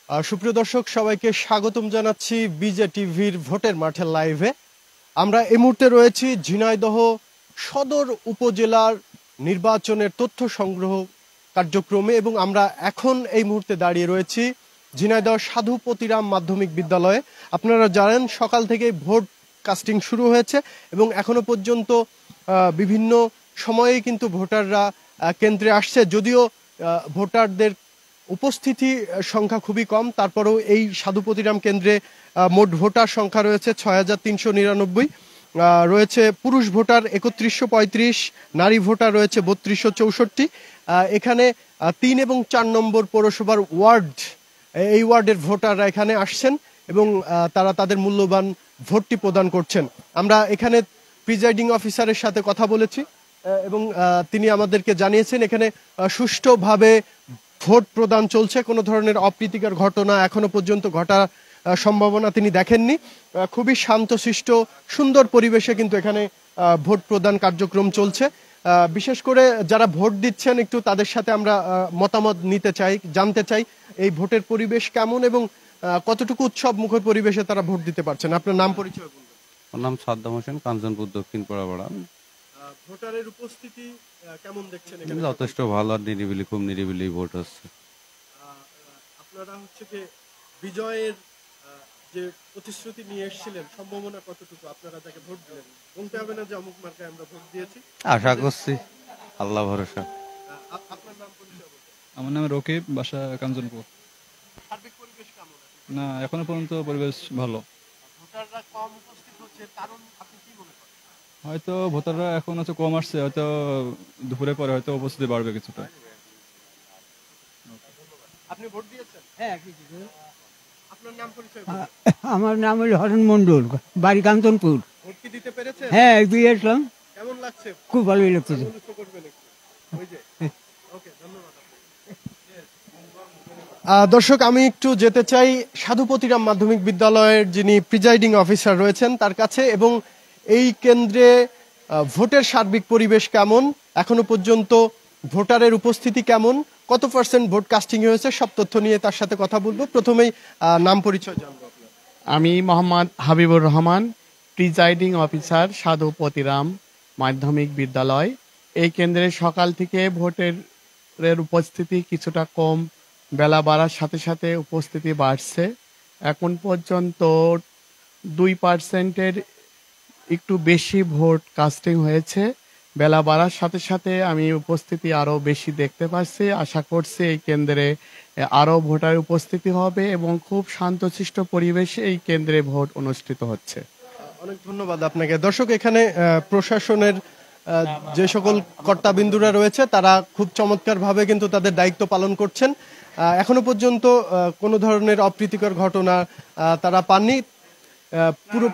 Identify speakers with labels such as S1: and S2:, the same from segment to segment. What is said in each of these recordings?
S1: সুপ্রিয় দর্শক সবাইকে স্বাগতম জানাচ্ছি বিজে টিভির ভোটের মাঠের লাইভে। আমরা এই মুহূর্তে রয়েছি ঝিনাইদহ সদর উপজেলার নির্বাচনের তথ্য সংগ্রহ কার্যক্রমে এবং আমরা এখন এই মুহূর্তে দাঁড়িয়ে রয়েছি ঝিনাইদহ সাধুপতিরাম মাধ্যমিক বিদ্যালয়ে। আপনারা জানেন সকাল থেকে ভোট কাস্টিং শুরু হয়েছে এবং এখনো পর্যন্ত বিভিন্ন সময়েই কিন্তু ভোটাররা কেন্দ্রে আসছে। যদিও ভোটারদের উপস্থিতি সংখ্যা খুবই কম, তারপরেও এই সাধুপতিরাম কেন্দ্রে মোট ভোটার সংখ্যা রয়েছে ৬,৩৯৯। রয়েছে পুরুষ ভোটার ৩১৩৫, নারী ভোটার রয়েছে ৩২৬৪। এখানে ৩ এবং ৪ নম্বর পৌরসভার এই ওয়ার্ডের ভোটাররা এখানে আসছেন এবং তারা তাদের মূল্যবান ভোটটি প্রদান করছেন। আমরা এখানে প্রিজাইডিং অফিসারের সাথে কথা বলেছি এবং তিনি আমাদেরকে জানিয়েছেন এখানে সুষ্ঠুভাবে ভোট প্রদান চলছে, কোনো ধরনের অপ্রীতিকর ঘটনা এখনো পর্যন্ত ঘটার সম্ভাবনা তিনি দেখেননি। খুবই শান্তশিষ্ট সুন্দর পরিবেশে কিন্তু এখানে ভোট প্রদান কার্যক্রম চলছে। বিশেষ করে যারা ভোট দিচ্ছেন একটু তাদের সাথে আমরা মতামত নিতে চাই, জানতে চাই এই ভোটের পরিবেশ কেমন এবং কতটুকু উৎসব মুখর পরিবেশে তারা ভোট দিতে পারছেন। আপনার নাম পরিচয় বলুন।
S2: আমার নাম সাদ্দাম হোসেন, কাঞ্চনপুর দক্ষিণ পাড়া।
S1: ভোটারের উপস্থিতি কেমন দেখছেন?
S2: যথেষ্ট ভালো, আর নিরিবিলি, খুব নিরিবিলি ভোট হচ্ছে।
S1: আপনারা হচ্ছে কি বিজয়ের যে প্রতিশ্রুতি নিয়ে এসেছিলেন সম্ভাবনা কতটুকু? আপনারা যাকে ভোট দিলেন বলতে হবে না যে অমুক মার্কায় আমরা ভোট দিয়েছি?
S2: আশা করছি, আল্লাহ ভরসা।
S1: আপনার নাম পরিচয় বলুন।
S3: আমার নাম রকিব, বাসা কাঞ্চনপুর।
S1: সার্বিক পরিবেশ কেমন?
S3: না, এখনো পর্যন্ত পরিবেশ ভালো।
S1: ভোটাররা কম উপস্থিত হচ্ছে, কারণ আপনি কি মনে করেন?
S3: হয়তো ভোটাররা এখন হচ্ছে কম আসছে, হয়তো দুপুরে পরে হয়তো উপস্থিতি বাড়বে কিছুটা।
S1: আপনি ভোট দিয়েছেন? হ্যাঁ। আপনার নাম পরিচয় বলুন।
S4: আমার নাম হলো হরণ মন্ডল, বাড়ি কাঞ্চনপুর।
S1: ভোট কি দিতে পেরেছেন?
S4: হ্যাঁ, দিয়েছিলাম।
S1: কেমন লাগছে?
S4: খুব ভালোই লাগছে।
S1: দর্শক, আমি একটু যেতে চাই সাধুপতিরাম মাধ্যমিক বিদ্যালয়ের যিনি প্রিজাইডিং অফিসার রয়েছেন তার কাছে, এবং এই কেন্দ্রে ভোটের সার্বিক পরিবেশ কেমন, এখনো পর্যন্ত ভোটারের উপস্থিতি কেমন, কত পার্সেন্ট ভোট কাস্টিং হয়েছে, সব তথ্য নিয়ে তার সাথে কথা বলবো। প্রথমেই নাম পরিচয় জানবো আপনার।
S5: আমি মোহাম্মদ হাবিবুর রহমান, প্রিজাইডিং অফিসার সাধুপতিরাম মাধ্যমিক বিদ্যালয়। এই কেন্দ্রে সকাল থেকে ভোটের উপস্থিতি কিছুটা কম, বেলা বাড়ার সাথে সাথে উপস্থিতি বাড়ছে। এখন পর্যন্ত 2%-এর একটু বেশি ভোট কাস্টিং হয়েছে। বেলা বাড়ার সাথে সাথে আমি উপস্থিতি আরো বেশি দেখতে পাচ্ছি। আশা করছি এই কেন্দ্রে আরো ভোটার উপস্থিতি হবে এবং খুব শান্তশিষ্ট পরিবেশে এই কেন্দ্রে ভোট অনুষ্ঠিত হচ্ছে।
S1: অনেক ধন্যবাদ আপনাকে। দর্শক, এখানে প্রশাসনের যে সকল কর্তাবিন্দুরা রয়েছে তারা খুব চমৎকার ভাবে কিন্তু তাদের দায়িত্ব পালন করছেন। এখনো পর্যন্ত কোনো ধরনের অপ্রীতিকর ঘটনা তারা পাননি। পুরো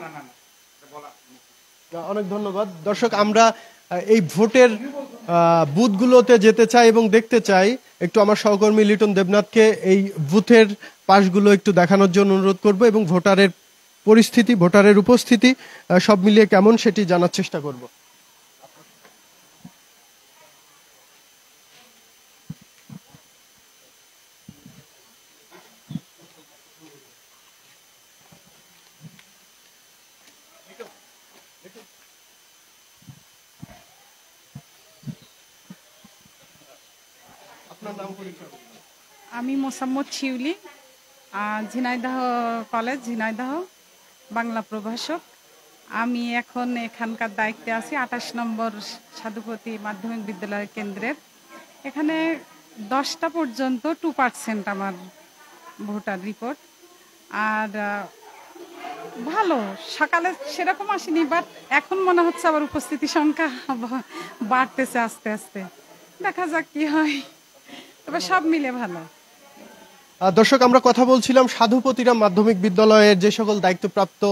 S1: অনেক ধন্যবাদ। দর্শক, আমরা এই ভোটের বুথগুলোতে যেতে চাই এবং দেখতে চাই। একটু আমার সহকর্মী লিটন দেবনাথকে এই বুথের পাশগুলো একটু দেখানোর জন্য অনুরোধ করব এবং ভোটারের পরিস্থিতি, ভোটারের উপস্থিতি সব মিলিয়ে কেমন সেটি জানার চেষ্টা করব।
S6: আমি মোসাম্মদ শিউলি, ঝিনাইদহ কলেজ, ঝিনাইদহ, বাংলা প্রভাষক। আমি এখন এখানকার দায়িত্বে আছি 28 নম্বর সাধুপতি মাধ্যমিক বিদ্যালয় কেন্দ্রের। এখানে 10টা পর্যন্ত 2% আমার ভোটার রিপোর্ট। আর ভালো, সকালে সেরকম আসেনি, বাট এখন মনে হচ্ছে আবার উপস্থিতি সংখ্যা বাড়তেছে আস্তে আস্তে। দেখা যাক কি হয়, তবে সব মিলে ভালো।
S1: দর্শক, আমরা কথা বলছিলাম সাধুপতিরাম মাধ্যমিক বিদ্যালয়ের যে সকল দায়িত্বপ্রাপ্ত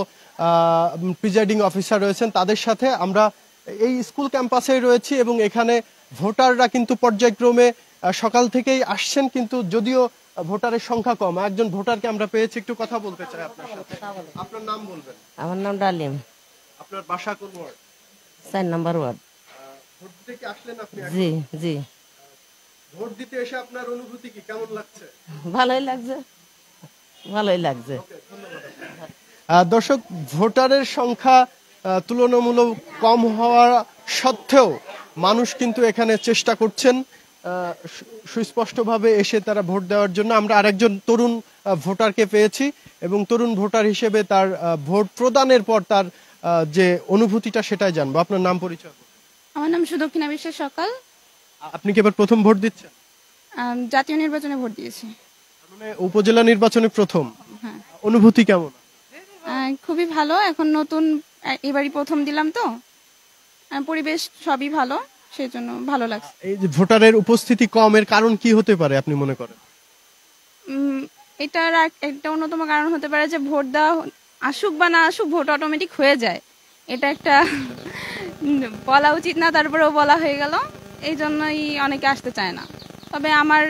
S1: প্রিজাইডিং অফিসার রয়েছেন তাদের সাথে। আমরা এই স্কুল ক্যাম্পাসে রয়েছি এবং এখানে ভোটাররা কিন্তু পর্যায়ক্রমে সকাল থেকেই আসছেন, কিন্তু যদিও ভোটারের সংখ্যা কম। একজন ভোটারকে আমরা পেয়েছি, একটু কথা বলতে চাই আপনার সাথে। আপনার নাম বলবেন?
S7: আমার নাম ডালিম।
S1: আপনার বাসা কোন ওয়ার্ড?
S7: 4 নম্বর ওয়ার্ড।
S1: ভোট দিতে কি আসলেন আপনি?
S7: জি জি।
S1: ভোট দিতে এসে আপনার অনুভূতি কি, কেমন লাগছে?
S7: ভালোই লাগছে। ভালোই লাগছে।
S1: দর্শক, ভোটারের সংখ্যা তুলনামূলক কম হওয়া সত্ত্বেও মানুষ কিন্তু এখানে চেষ্টা করছেন সুস্পষ্টভাবে এসে তারা ভোট দেওয়ার জন্য। আমরা আরেকজন তরুণ ভোটারকে পেয়েছি এবং তরুণ ভোটার হিসেবে তার ভোট প্রদানের পর তার যে অনুভূতিটা সেটাই জানবো। আপনার নাম পরিচয়?
S8: আমার নাম সুদক্ষিণা বিশ্বাস সকাল।
S1: আপনি কি এবার প্রথম ভোট দিচ্ছেন?
S8: জাতীয় নির্বাচনে ভোট দিয়েছি।
S1: মানে উপজেলা নির্বাচনে প্রথম,
S8: হ্যাঁ।
S1: অনুভূতি কেমন?
S8: খুবই ভালো। এখন নতুন, এবারই প্রথম দিলাম তো, পরিবেশ সবই ভালো, সেই জন্য ভালো লাগছে।
S1: এই যে ভোটারের উপস্থিতি কম, এর কারণ কি হতে পারে আপনি মনে করেন?
S8: এটার একটা অন্যতম কারণ হতে পারে যে ভোট দেওয়া আসুক বা না আসুক, ভোট অটোমেটিক হয়ে যায়। এটা একটা বলা উচিত না, তারপরেও বলা হয়ে গেল, এই জন্যই অনেকে আসতে চায় না। তবে আমার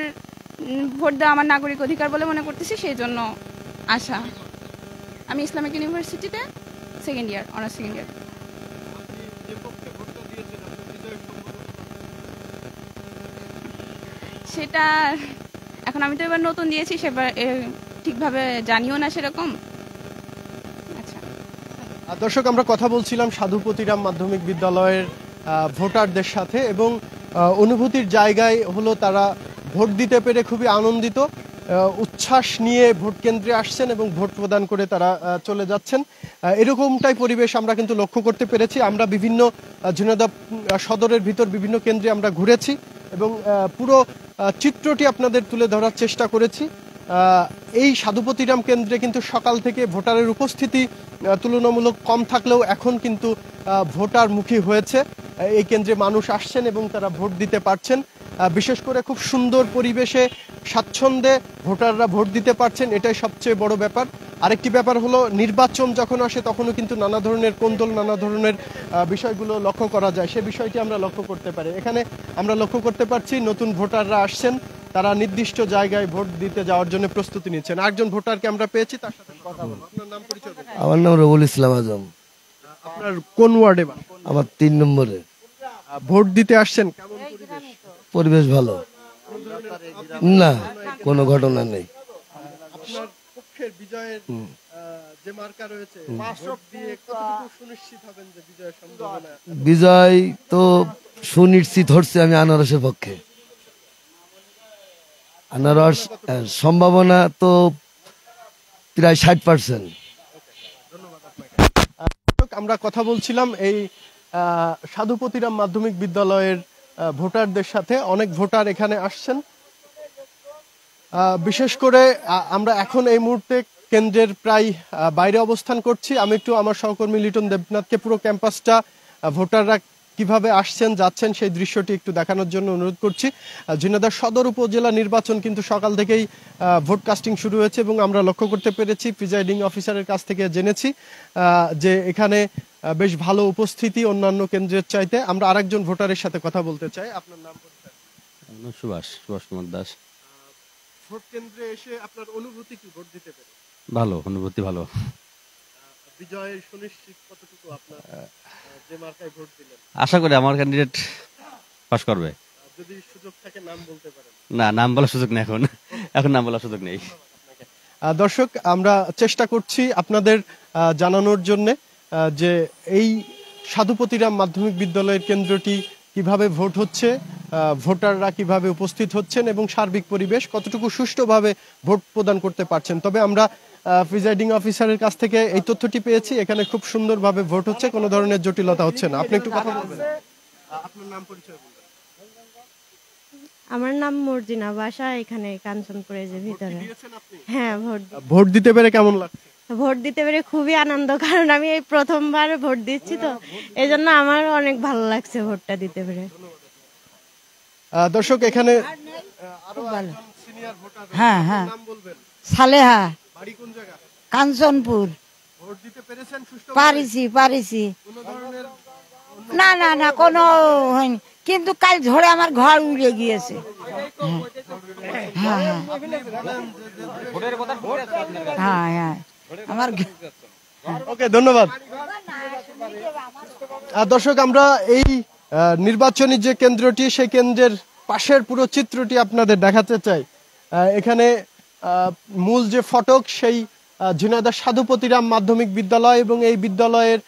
S8: ভোট দেওয়া আমার নাগরিক অধিকার বলে মনে করতেছি, সেই জন্য আসা। আমি ইসলামিক ইউনিভার্সিটিতে second year, honours second year. সেটা এখন আমি তো এবার নতুন দিয়েছি, সেবার ঠিকভাবে জানিও না সেরকম। আচ্ছা
S1: দর্শক, আমরা কথা বলছিলাম সাধুপতিরাম মাধ্যমিক বিদ্যালয়ের ভোটারদের সাথে এবং অনুভূতির জায়গায় হলো তারা ভোট দিতে পেরে খুবই আনন্দিত, উচ্ছ্বাস নিয়ে ভোট কেন্দ্রে আসছেন এবং ভোট প্রদান করে তারা চলে যাচ্ছেন। এরকমটাই পরিবেশ আমরা কিন্তু লক্ষ্য করতে পেরেছি। আমরা বিভিন্ন ঝিনাইদহ সদরের ভিতর বিভিন্ন কেন্দ্রে আমরা ঘুরেছি এবং পুরো চিত্রটি আপনাদের তুলে ধরার চেষ্টা করেছি। এই সাধুপতিরাম কেন্দ্রে কিন্তু সকাল থেকে ভোটারের উপস্থিতি তুলনামূলক কম থাকলেও এখন কিন্তু ভোটারমুখী হয়েছে। এই কেন্দ্রে মানুষ আসছেন এবং তারা ভোট দিতে পারছেন। বিশেষ করে খুব সুন্দর পরিবেশে স্বাচ্ছন্দ্যে ভোটাররা ভোট দিতে পারছেন, এটাই সবচেয়ে বড় ব্যাপার। আরেকটি ব্যাপার হলো নির্বাচন যখন আসে তখনও কিন্তু নানা ধরনের কোন্দল, নানা ধরনের বিষয়গুলো লক্ষ্য করা যায়, সে বিষয়টি আমরা লক্ষ্য করতে পারি। এখানে আমরা লক্ষ্য করতে পারছি নতুন ভোটাররা আসছেন, তারা নির্দিষ্ট জায়গায় ভোট দিতে যাওয়ার জন্য প্রস্তুতি নিচ্ছেন। একজন ভোটারকে আমরা পেয়েছি, তার সাথে কথা বলবো। আপনার নাম পরিচয়?
S9: আমার নাম রবুল ইসলাম আজম।
S1: আপনার কোন ওয়ার্ডে?
S9: আমার 3 নম্বরে।
S1: ভোট দিতে আসছেন, কেমন পরিবেশ?
S9: পরিবেশ ভালো না, কোনো ঘটনা নেই।
S1: আপনার পক্ষের বিজয়ের যে মার্কা রয়েছে, ভোট দিয়ে কতটুকু সুনিশ্চিত হবেন যে বিজয়ের সম্ভাবনা?
S9: বিজয় তো সুনিশ্চিত হচ্ছে, আমি আনারসের পক্ষে। আনারস সম্ভাবনা তো প্রায় 60%।
S1: আমরা কথা বলছিলাম এই সাধুপতিরাম মাধ্যমিক বিদ্যালয়ের ভোটারদের সাথে। অনেক ভোটার এখানে আসছেন। বিশেষ করে আমরা এখন এই মুহূর্তে কেন্দ্রের প্রায় বাইরে অবস্থান করছি। আমি একটু আমার সহকর্মী লিটন দেবনাথকে পুরো ক্যাম্পাসটা ভোটাররা কিভাবে আসছেন যাচ্ছেন সেই দৃশ্যটি একটু দেখানোর জন্য অনুরোধ করছি। ঝিনাইদহ সদর উপজেলা নির্বাচন কিন্তু সকাল থেকেই ভোট কাস্টিং শুরু হয়েছে এবং আমরা লক্ষ্য করতে পেরেছি, প্রিজাইডিং অফিসারের কাছ থেকে জেনেছি যে এখানে বেশ ভালো উপস্থিতি অন্যান্য কেন্দ্রের চাইতে। আমরা আরেকজন ভোটারের সাথে কথা বলতে চাই। আপনার নাম?
S2: সুভাষ কুমার দাস।
S1: ভোট কেন্দ্রে এসে আপনার অনুভূতি কি ভোট দিতে পেরে?
S2: ভালো অনুভূতি, ভালো।
S1: বিজয়ের সুনিশ্চিত কতটুকু আপনার যে মার্কায় ভোট দিলেন?
S2: আশা করি আমার ক্যান্ডিডেট পাস করবে।
S1: যদি সুযোগ থাকে নাম বলতে পারেন?
S2: না, নাম বলার সুযোগ নেই, এখন নাম বলার সুযোগ নেই।
S1: দর্শক, আমরা চেষ্টা করছি আপনাদের জানানোর জন্য যে এই সাধুপতিরাম মাধ্যমিক বিদ্যালয়ের কেন্দ্রটি কিভাবে ভোট হচ্ছে, ভোটাররা কিভাবে উপস্থিত হচ্ছেন এবং সার্বিক পরিবেশ কতটুকু সুষ্ঠুভাবে ভোট প্রদান করতে পারছেন। তবে আমরা প্রিজাইডিং অফিসারের কাছ থেকে এই তথ্যটি পেয়েছি, এখানে খুব সুন্দরভাবে ভোট হচ্ছে, কোনো ধরনের জটিলতা হচ্ছে না। আপনি একটু কথা বলবেন? আপনার নাম পরিচয় বলবেন?
S10: আমার নাম মর্জিনা, বাসা এখানে কাঞ্চনপুরের যে ভিতরে। হ্যাঁ,
S1: ভোট দিতে পেরে কেমন লাগছে?
S10: ভোট দিতে পেরে খুবই আনন্দ, কারণ আমি এই প্রথমবার ভোট দিচ্ছি তো, এই জন্য আমার অনেক ভালো লাগছে ভোটটা দিতে পেরে।
S1: দর্শক, এখানে
S11: হ্যাঁ হ্যাঁ, সালেহা, কাঞ্চনপুর।
S1: ভোট দিতে পেরেছেন?
S11: পারিছি। না না না, কোনো হয়নি, কিন্তু কাল ঝড়ে আমার ঘর উড়ে গিয়েছে। হ্যাঁ হ্যাঁ হ্যাঁ হ্যাঁ, আমার।
S1: ওকে, ধন্যবাদ। দর্শক, আমরা এই নির্বাচনী যে কেন্দ্রটি সেই কেন্দ্রের পাশের পুরো চিত্রটি আপনাদের দেখাতে চাই। এখানে মূল যে ফটক সেই ঝিনাইদহ সাধুপতিরাম মাধ্যমিক বিদ্যালয় এবং এই বিদ্যালয়ের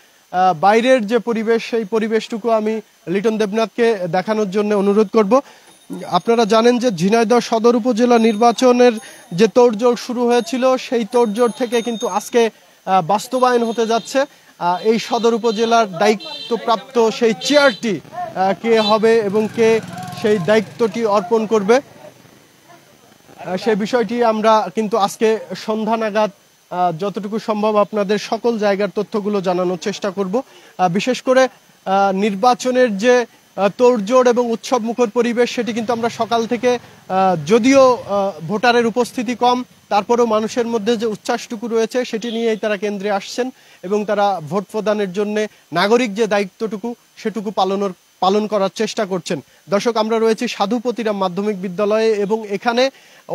S1: বাইরের যে পরিবেশ সেই পরিবেশটুকু আমি লিটন দেবনাথকে দেখানোর জন্য অনুরোধ করব। আপনারা জানেন যে ঝিনাইদহ সদর উপজেলা নির্বাচনের যে তোড়জোড় শুরু হয়েছিল সেই তোড়জোড় থেকে কিন্তু আজকে বাস্তবায়ন হতে যাচ্ছে। এই সদর উপজেলার দায়িত্বপ্রাপ্ত সেই চেয়ারটি কে হবে এবং কে সেই দায়িত্বটি অর্পণ করবে সেই বিষয়টি আমরা কিন্তু আজকে সন্ধ্যা নাগাদ যতটুকু সম্ভব আপনাদের সকল জায়গার তথ্যগুলো জানানোর চেষ্টা করব। বিশেষ করে নির্বাচনের যে তোড়জোড় এবং উৎসব মুখর পরিবেশ সেটি কিন্তু আমরা সকাল থেকে, যদিও ভোটারের উপস্থিতি কম, তারপরেও মানুষের মধ্যে যে উচ্ছ্বাসটুকু রয়েছে সেটি নিয়েই তারা কেন্দ্রে আসছেন এবং তারা ভোট প্রদানের জন্য নাগরিক যে দায়িত্বটুকু সেটুকু পালন করার চেষ্টা করছেন। দর্শক, আমরা রয়েছি সাধুপতিরাম মাধ্যমিক বিদ্যালয়ে এবং এখানে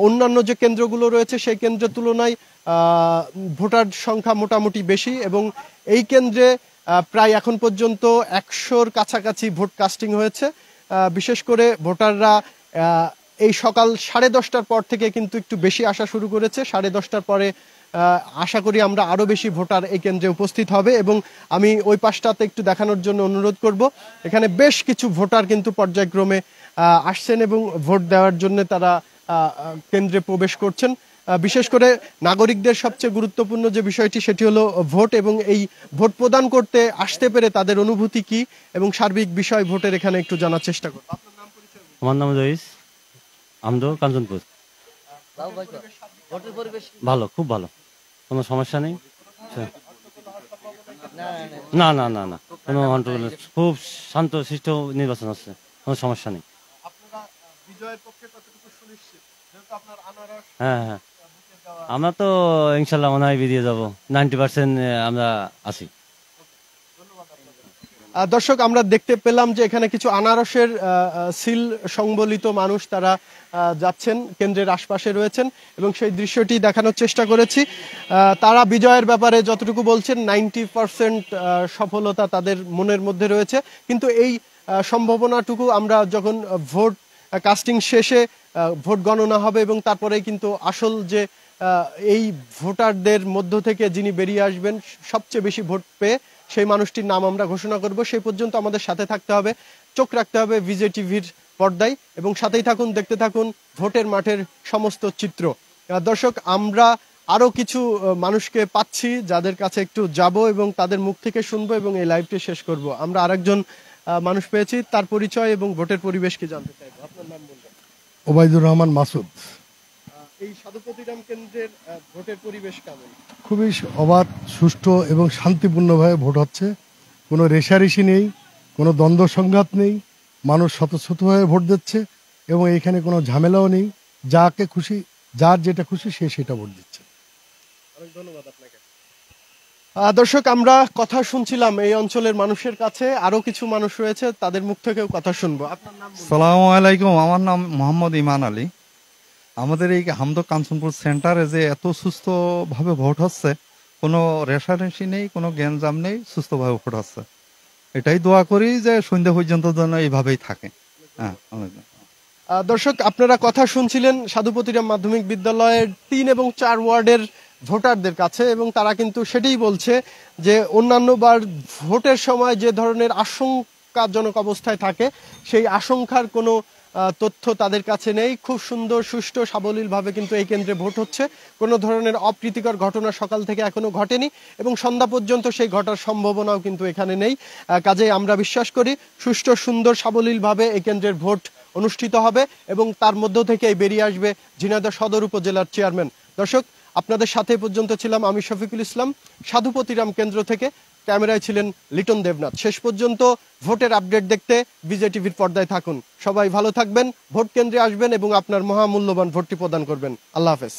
S1: অন্যান্য যে কেন্দ্রগুলো রয়েছে সেই কেন্দ্রের তুলনায় ভোটার সংখ্যা মোটামুটি বেশি এবং এই কেন্দ্রে প্রায় এখন পর্যন্ত 100-র কাছাকাছি ভোট কাস্টিং হয়েছে। বিশেষ করে ভোটাররা এই সকাল 10:30টার পর থেকে কিন্তু একটু বেশি আসা শুরু করেছে। 10:30টার পরে আশা করি আমরা আরো বেশি ভোটার এই কেন্দ্রে উপস্থিত হবে এবং আমি ওই পাশটাতে একটু দেখানোর জন্য অনুরোধ করব। এখানে বেশ কিছু ভোটার কিন্তু পর্যায়ক্রমে আসছেন এবং ভোট দেওয়ার জন্য তারা কেন্দ্রে প্রবেশ করছেন। বিশেষ করে নাগরিকদের সবচেয়ে গুরুত্বপূর্ণ যে বিষয়টি সেটি হলো ভোট এবং এই ভোট প্রদান করতে আসতে পেরে তাদের অনুভূতি কি এবং সার্বিক বিষয় ভোটের এখানে একটু জানার চেষ্টা করব।
S2: আমার নাম জয়িস আমদো, কাঞ্চনপুর। ভালো, খুব ভালো, কোনো সমস্যা নেই। না না না না কোনো খুব শান্ত শিষ্ট নির্বাচন হচ্ছে, কোনো সমস্যা নেই। হ্যাঁ হ্যাঁ, আমরা তো ইনশাল্লাহ মনে হয় বেরিয়ে যাবো, 90% আমরা আছি।
S1: দর্শক, আমরা দেখতে পেলাম যে এখানে কিছু আনারসের সিল সংবলিত মানুষ তারা যাচ্ছেন, কেন্দ্রের আশপাশে রয়েছেন এবং সেই দৃশ্যটি দেখানোর চেষ্টা করেছি। তারা বিজয়ের ব্যাপারে যতটুকু বলছেন 90% সফলতা তাদের মনের মধ্যে রয়েছে, কিন্তু এই সম্ভাবনাটুকু আমরা যখন ভোট কাস্টিং শেষে ভোট গণনা হবে এবং তারপরেই কিন্তু আসল যে এই ভোটারদের মধ্য থেকে যিনি বেরিয়ে আসবেন সবচেয়ে বেশি ভোট পেয়ে সেই মানুষটির নাম আমরা ঘোষণা করব। সেই পর্যন্ত আমাদের সাথে থাকতে হবে, চোখ রাখতে হবে বিজে টিভির পর্দায় এবং সাথেই থাকুন, দেখতে থাকুন ভোটের মাঠের সমস্ত চিত্র। দর্শক, আমরা আরো কিছু মানুষকে পাচ্ছি যাদের কাছে একটু যাব এবং তাদের মুখ থেকে শুনবো এবং এই লাইভটি শেষ করব। আমরা আরেকজন মানুষ পেয়েছি, তার পরিচয় এবং ভোটের পরিবেশকে জানতে চাইবো। আপনার নাম বলবেন?
S12: ওবায়দুর রহমান মাসুদ।
S1: এই সাধুপতিরাম কেন্দ্রের ভোটের পরিবেশ কেমন?
S12: খুবই অবাধ, সুষ্ঠু এবং শান্তিপূর্ণভাবে ভোট হচ্ছে। কোনো রেষারেষি নেই, কোনো দ্বন্দ্ব সংঘাত নেই, মানুষ স্বতঃস্ফূর্তভাবে ভোট দিচ্ছে এবং এখানে কোনো ঝামেলাও নেই। যাকে খুশি, যার যেটা খুশি সে সেটা ভোট দিচ্ছে।
S1: অনেক ধন্যবাদ আপনাকে। দর্শক, আমরা কথা শুনছিলাম এই অঞ্চলের মানুষের কাছে, আরো কিছু মানুষ রয়েছে তাদের মুখ থেকেও কথা শুনবো। আপনার নাম?
S13: সালামু আলাইকুম, আমার নাম মোহাম্মদ ইমান আলী। আমাদের এই হামদো কাঞ্চনপুর সেন্টারে যে এত সুস্থভাবে ভোট হচ্ছে, কোনো রেষারেষি নেই, কোনো গ্যাঞ্জাম নেই, সুস্থভাবে ভোট হচ্ছে। এটাই দোয়া করি যে সন্ধ্যা পর্যন্ত যেন এইভাবেই থাকে। হ্যাঁ,
S1: দর্শক, আপনারা কথা শুনছিলেন সাধুপতিরাম মাধ্যমিক বিদ্যালয়ের 3 এবং 4 ওয়ার্ডের ভোটারদের কাছে এবং তারা কিন্তু সেটাই বলছে যে অন্যান্য বার ভোটের সময় যে ধরনের আশঙ্কাজনক অবস্থায় থাকে সেই আশঙ্কার কোনো তথ্য তাদের কাছে নেই। খুব সুন্দর, সুষ্ঠু, সাবলীলভাবে কিন্তু এই কেন্দ্রে ভোট হচ্ছে। কোনো ধরনের অপ্রীতিকর ঘটনা সকাল থেকে এখনো ঘটেনি এবং সন্ধ্যা পর্যন্ত সেই ঘটার সম্ভাবনাও কিন্তু এখানে নেই। কাজেই আমরা বিশ্বাস করি সুষ্ঠু, সুন্দর, সাবলীলভাবে এই কেন্দ্রের ভোট অনুষ্ঠিত হবে এবং তার মধ্য থেকেই বেরিয়ে আসবে ঝিনাইদহ সদর উপজেলার চেয়ারম্যান। দর্শক, আপনাদের সাথে পর্যন্ত ছিলাম আমি শফিকুল ইসলাম, সাধুপতিরাম কেন্দ্র থেকে। ক্যামেরায় ছিলেন লিটন দেবনাথ। শেষ পর্যন্ত ভোটের আপডেট দেখতে বিজে টিভির পর্দায় থাকুন। সবাই ভালো থাকবেন, ভোট কেন্দ্রে আসবেন এবং আপনার মহামূল্যবান ভোটটি প্রদান করবেন। আল্লাহ হাফেজ।